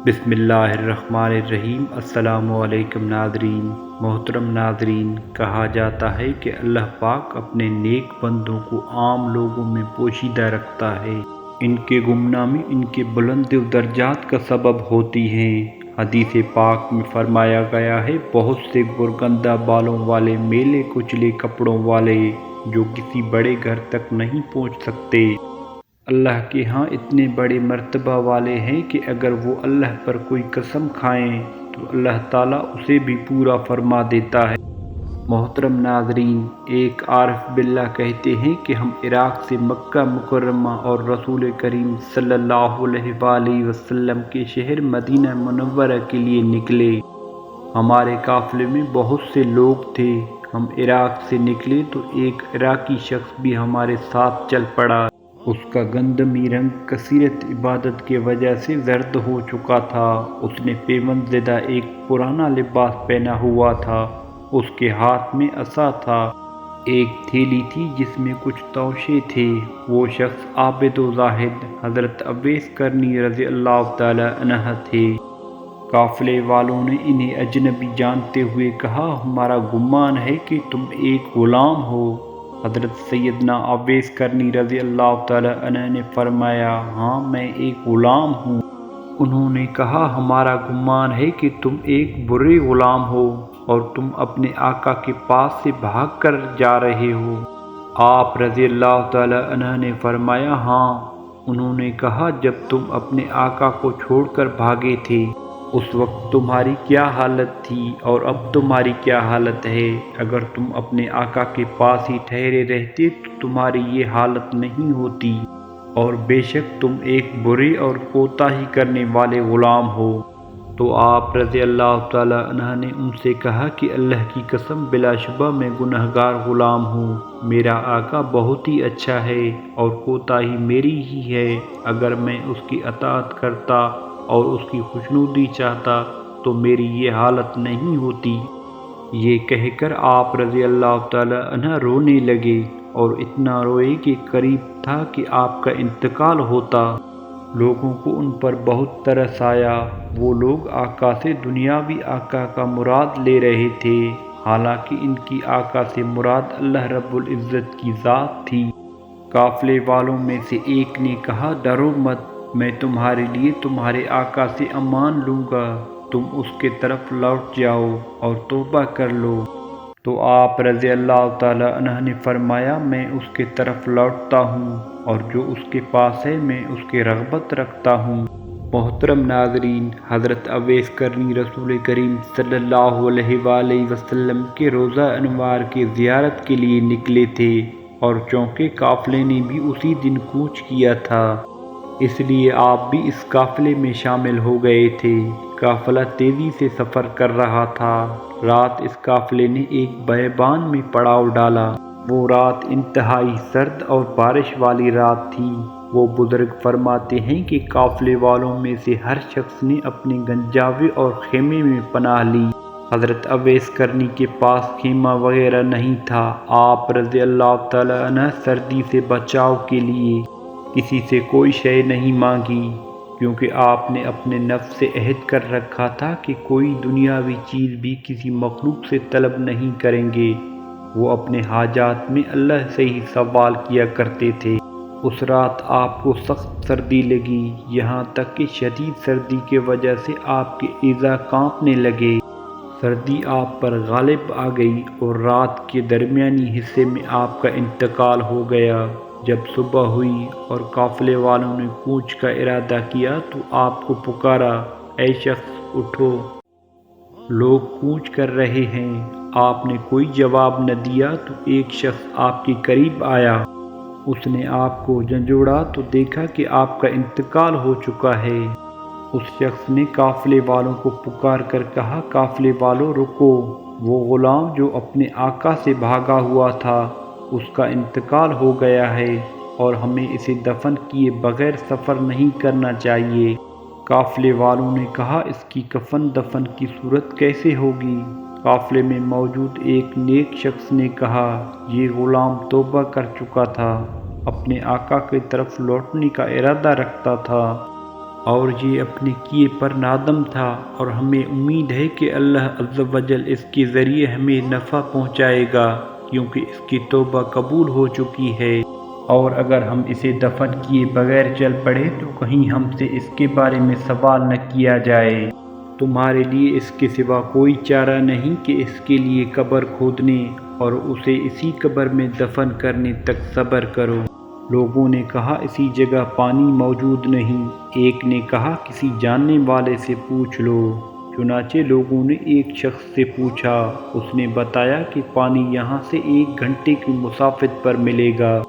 بسم اللہ الرحمن الرحیم۔ السلام علیکم ناظرین۔ محترم ناظرین، کہا جاتا ہے کہ اللہ پاک اپنے نیک بندوں کو عام لوگوں میں پوشیدہ رکھتا ہے۔ ان کے گمنامی ان کے بلند درجات کا سبب ہوتی ہیں۔ حدیث پاک میں فرمایا گیا ہے، بہت سے گرگندہ بالوں والے، میلے کچلے کپڑوں والے، جو کسی بڑے گھر تک نہیں پہنچ سکتے، اللہ کے ہاں اتنے بڑے مرتبہ والے ہیں کہ اگر وہ اللہ پر کوئی قسم کھائیں تو اللہ تعالیٰ اسے بھی پورا فرما دیتا ہے۔ محترم ناظرین، ایک عارف باللہ کہتے ہیں کہ ہم عراق سے مکہ مکرمہ اور رسول کریم صلی اللہ علیہ وآلہ وسلم کے شہر مدینہ منورہ کے لیے نکلے۔ ہمارے قافلے میں بہت سے لوگ تھے۔ ہم عراق سے نکلے تو ایک عراقی شخص بھی ہمارے ساتھ چل پڑا۔ اس کا گندمی رنگ کثرت عبادت کی وجہ سے زرد ہو چکا تھا۔ اس نے پیوند زدہ ایک پرانا لباس پہنا ہوا تھا۔ اس کے ہاتھ میں عصا تھا۔ ایک تھیلی تھی جس میں کچھ توشے تھے۔ وہ شخص عابد و زاہد حضرت اویس کرنی رضی اللہ تعالی عنہ تھے۔ قافلے والوں نے انہیں اجنبی جانتے ہوئے کہا، ہمارا گمان ہے کہ تم ایک غلام ہو۔ حضرت سیدنا اویس کرنی رضی اللہ تعالی عنہ نے فرمایا، ہاں میں ایک غلام ہوں۔ انہوں نے کہا، ہمارا گمان ہے کہ تم ایک برے غلام ہو اور تم اپنے آقا کے پاس سے بھاگ کر جا رہے ہو۔ آپ رضی اللہ تعالی عنہ نے فرمایا، ہاں۔ انہوں نے کہا، جب تم اپنے آقا کو چھوڑ کر بھاگے تھے اس وقت تمہاری کیا حالت تھی اور اب تمہاری کیا حالت ہے؟ اگر تم اپنے آقا کے پاس ہی ٹھہرے رہتے تو تمہاری یہ حالت نہیں ہوتی، اور بے شک تم ایک برے اور کوتاہی کرنے والے غلام ہو۔ تو آپ رضی اللہ تعالی عنہ نے ان سے کہا کہ اللہ کی قسم، بلا شبہ میں گنہگار غلام ہوں۔ میرا آقا بہت ہی اچھا ہے اور کوتاہی میری ہی ہے۔ اگر میں اس کی اطاعت کرتا اور اس کی خوشنودی چاہتا تو میری یہ حالت نہیں ہوتی۔ یہ کہہ کر آپ رضی اللہ تعالی عنہ رونے لگے اور اتنا روئے کہ قریب تھا کہ آپ کا انتقال ہوتا۔ لوگوں کو ان پر بہت ترس آیا۔ وہ لوگ آقا سے دنیاوی آقا کا مراد لے رہے تھے، حالانکہ ان کی آقا سے مراد اللہ رب العزت کی ذات تھی۔ قافلے والوں میں سے ایک نے کہا، ڈرو مت، میں تمہارے لیے تمہارے آقا سے امان لوں گا، تم اس کے طرف لوٹ جاؤ اور توبہ کر لو۔ تو آپ رضی اللہ تعالی عنہ نے فرمایا، میں اس کے طرف لوٹتا ہوں اور جو اس کے پاس ہے میں اس کی رغبت رکھتا ہوں۔ محترم ناظرین، حضرت اویس کرنی رسول کریم صلی اللہ علیہ وآلہ وسلم کے روضہ انوار کی زیارت کے لیے نکلے تھے، اور چونکہ قافلے نے بھی اسی دن کوچ کیا تھا اس لیے آپ بھی اس قافلے میں شامل ہو گئے تھے۔ قافلہ تیزی سے سفر کر رہا تھا۔ رات اس قافلے نے ایک بیابان میں پڑاؤ ڈالا۔ وہ رات انتہائی سرد اور بارش والی رات تھی۔ وہ بزرگ فرماتے ہیں کہ قافلے والوں میں سے ہر شخص نے اپنے گنجاوے اور خیمے میں پناہ لی۔ حضرت اویس کرنی کے پاس خیمہ وغیرہ نہیں تھا۔ آپ رضی اللہ تعالی عنہ سردی سے بچاؤ کے لیے کسی سے کوئی شے نہیں مانگی، کیونکہ آپ نے اپنے نفس سے عہد کر رکھا تھا کہ کوئی دنیاوی چیز بھی کسی مخلوق سے طلب نہیں کریں گے۔ وہ اپنے حاجات میں اللہ سے ہی سوال کیا کرتے تھے۔ اس رات آپ کو سخت سردی لگی، یہاں تک کہ شدید سردی کی وجہ سے آپ کے اعضاء کانپنے لگے۔ سردی آپ پر غالب آ گئی اور رات کے درمیانی حصے میں آپ کا انتقال ہو گیا۔ جب صبح ہوئی اور قافلے والوں نے کوچ کا ارادہ کیا تو آپ کو پکارا، اے شخص اٹھو، لوگ کوچ کر رہے ہیں۔ آپ نے کوئی جواب نہ دیا تو ایک شخص آپ کے قریب آیا۔ اس نے آپ کو جھنجھوڑا تو دیکھا کہ آپ کا انتقال ہو چکا ہے۔ اس شخص نے قافلے والوں کو پکار کر کہا، قافلے والوں رکو، وہ غلام جو اپنے آقا سے بھاگا ہوا تھا اس کا انتقال ہو گیا ہے اور ہمیں اسے دفن کیے بغیر سفر نہیں کرنا چاہیے۔ قافلے والوں نے کہا، اس کی کفن دفن کی صورت کیسے ہوگی؟ قافلے میں موجود ایک نیک شخص نے کہا، یہ غلام توبہ کر چکا تھا، اپنے آقا کی طرف لوٹنے کا ارادہ رکھتا تھا۔ اور یہ اپنے کیے پر نادم تھا، اور ہمیں امید ہے کہ اللہ عز و جل اس کے ذریعے ہمیں نفع پہنچائے گا، کیونکہ اس کی توبہ قبول ہو چکی ہے۔ اور اگر ہم اسے دفن کیے بغیر چل پڑے تو کہیں ہم سے اس کے بارے میں سوال نہ کیا جائے۔ تمہارے لیے اس کے سوا کوئی چارہ نہیں کہ اس کے لیے قبر کھودنے اور اسے اسی قبر میں دفن کرنے تک صبر کرو۔ لوگوں نے کہا اسی جگہ پانی موجود نہیں۔ ایک نے کہا کسی جاننے والے سے پوچھ لو۔ چنانچہ لوگوں نے ایک شخص سے پوچھا، اس نے بتایا کہ پانی یہاں سے 1 گھنٹے کی مسافت پر ملے گا۔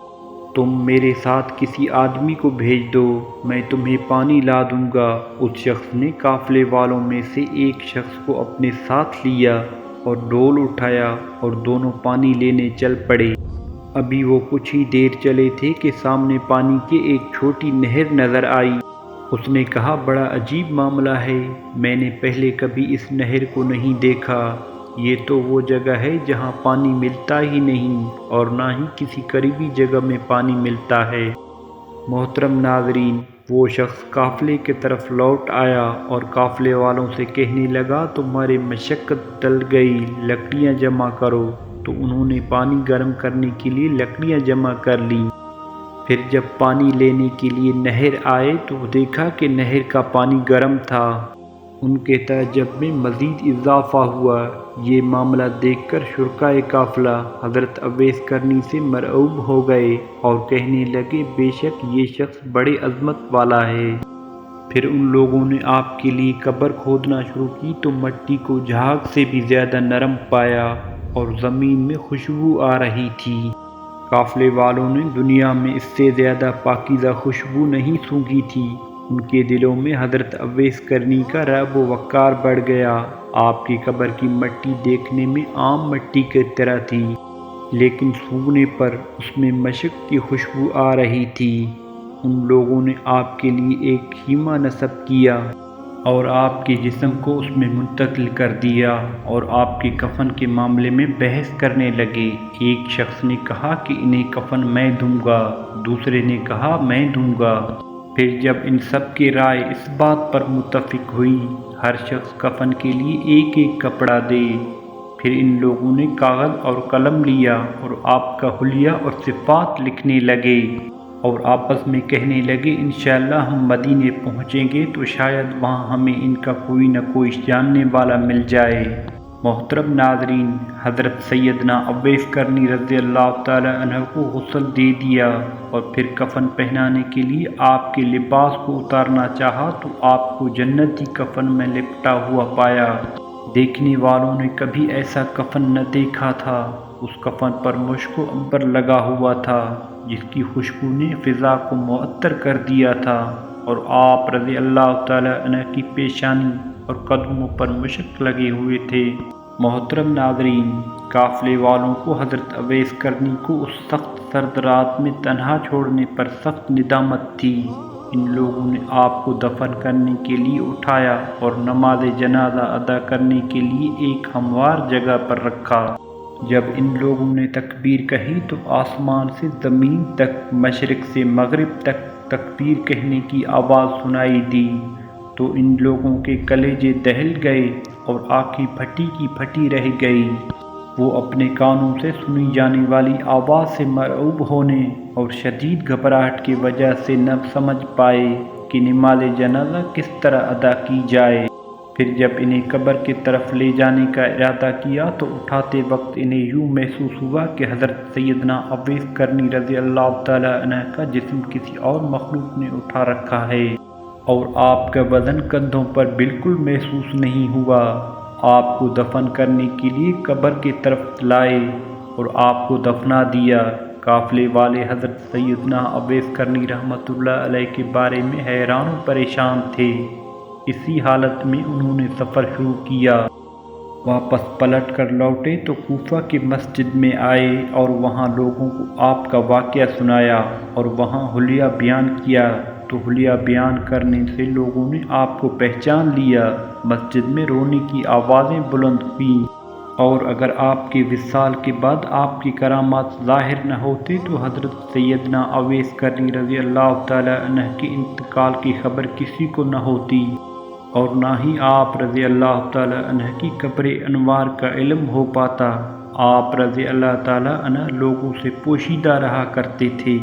تم میرے ساتھ کسی آدمی کو بھیج دو، میں تمہیں پانی لا دوں گا۔ اس شخص نے قافلے والوں میں سے ایک شخص کو اپنے ساتھ لیا اور ڈول اٹھایا اور دونوں پانی لینے چل پڑے۔ ابھی وہ کچھ ہی دیر چلے تھے کہ سامنے پانی کی ایک چھوٹی نہر نظر آئی۔ اس نے کہا بڑا عجیب معاملہ ہے، میں نے پہلے کبھی اس نہر کو نہیں دیکھا۔ یہ تو وہ جگہ ہے جہاں پانی ملتا ہی نہیں اور نہ ہی کسی قریبی جگہ میں پانی ملتا ہے۔ محترم ناظرین، وہ شخص قافلے کی طرف لوٹ آیا اور قافلے والوں سے کہنے لگا تمہاری مشقت ٹل گئی، لکڑیاں جمع کرو۔ تو انہوں نے پانی گرم کرنے کے لیے لکڑیاں جمع کر لیں۔ پھر جب پانی لینے کے لیے نہر آئے تو دیکھا کہ نہر کا پانی گرم تھا۔ ان کے تعجب میں مزید اضافہ ہوا۔ یہ معاملہ دیکھ کر شرکائے قافلہ حضرت اویس کرنی سے مرعوب ہو گئے اور کہنے لگے بے شک یہ شخص بڑے عظمت والا ہے۔ پھر ان لوگوں نے آپ کے لیے قبر کھودنا شروع کی تو مٹی کو جھاگ سے بھی زیادہ نرم پایا اور زمین میں خوشبو آ رہی تھی۔ قافلے والوں نے دنیا میں اس سے زیادہ پاکیزہ خوشبو نہیں سونگھی تھی۔ ان کے دلوں میں حضرت اویس کرنی کا رعب و وقار بڑھ گیا۔ آپ کی قبر کی مٹی دیکھنے میں عام مٹی کی طرح تھی، لیکن سونگھنے پر اس میں مشک کی خوشبو آ رہی تھی۔ ان لوگوں نے آپ کے لیے ایک خیمہ نصب کیا اور آپ کے جسم کو اس میں منتقل کر دیا اور آپ کے کفن کے معاملے میں بحث کرنے لگے۔ ایک شخص نے کہا کہ انہیں کفن میں دوں گا، دوسرے نے کہا میں دوں گا۔ پھر جب ان سب کی رائے اس بات پر متفق ہوئی ہر شخص کفن کے لیے ایک ایک کپڑا دے، پھر ان لوگوں نے کاغذ اور قلم لیا اور آپ کا حلیہ اور صفات لکھنے لگے اور آپس میں کہنے لگے انشاءاللہ ہم مدینے پہنچیں گے تو شاید وہاں ہمیں ان کا کوئی نہ کوئی جاننے والا مل جائے۔ محترم ناظرین، حضرت سیدنا اویس کرنی رضی اللہ تعالی عنہ کو غسل دے دیا اور پھر کفن پہنانے کے لیے آپ کے لباس کو اتارنا چاہا تو آپ کو جنتی کفن میں لپٹا ہوا پایا۔ دیکھنے والوں نے کبھی ایسا کفن نہ دیکھا تھا۔ اس کفن پر مشک و عنبر لگا ہوا تھا جس کی خوشبو نے فضا کو معطر کر دیا تھا، اور آپ رضی اللہ تعالی عنہ کی پیشانی اور قدموں پر مشک لگے ہوئے تھے۔ محترم ناظرین، قافلے والوں کو حضرت اویس کرنی کو اس سخت سرد رات میں تنہا چھوڑنے پر سخت ندامت تھی۔ ان لوگوں نے آپ کو دفن کرنے کے لیے اٹھایا اور نماز جنازہ ادا کرنے کے لیے ایک ہموار جگہ پر رکھا۔ جب ان لوگوں نے تکبیر کہی تو آسمان سے زمین تک، مشرق سے مغرب تک تکبیر کہنے کی آواز سنائی دی تو ان لوگوں کے کلیجے دہل گئے اور آنکھیں پھٹی کی پھٹی رہ گئی۔ وہ اپنے کانوں سے سنی جانے والی آواز سے مرعوب ہونے اور شدید گھبراہٹ کی وجہ سے نہ سمجھ پائے کہ نماز جنازہ کس طرح ادا کی جائے۔ پھر جب انہیں قبر کی طرف لے جانے کا ارادہ کیا تو اٹھاتے وقت انہیں یوں محسوس ہوا کہ حضرت سیدنا اویس کرنی رضی اللہ تعالی عنہ کا جسم کسی اور مخلوق نے اٹھا رکھا ہے اور آپ کا وزن کندھوں پر بالکل محسوس نہیں ہوا۔ آپ کو دفن کرنے کے لیے قبر کی طرف لائے اور آپ کو دفنا دیا۔ قافلے والے حضرت سیدنا اویس کرنی رحمۃ اللہ علیہ کے بارے میں حیران و پریشان تھے۔ اسی حالت میں انہوں نے سفر شروع کیا۔ واپس پلٹ کر لوٹے تو کوفہ کی مسجد میں آئے اور وہاں لوگوں کو آپ کا واقعہ سنایا اور وہاں حلیہ بیان کیا تو حلیہ بیان کرنے سے لوگوں نے آپ کو پہچان لیا۔ مسجد میں رونے کی آوازیں بلند ہوئیں۔ اور اگر آپ کے وصال کے بعد آپ کی کرامات ظاہر نہ ہوتے تو حضرت سیدنا اویس کرنی رضی اللہ تعالیٰ عنہ کے انتقال کی خبر کسی کو نہ ہوتی، اور نہ ہی آپ رضی اللہ تعالیٰ عنہ کی قبر انوار کا علم ہو پاتا۔ آپ رضی اللہ تعالیٰ عنہ لوگوں سے پوشیدہ رہا کرتے تھے۔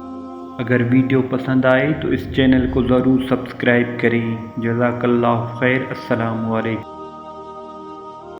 اگر ویڈیو پسند آئے تو اس چینل کو ضرور سبسکرائب کریں۔ جزاک اللہ خیر۔ السلام علیکم۔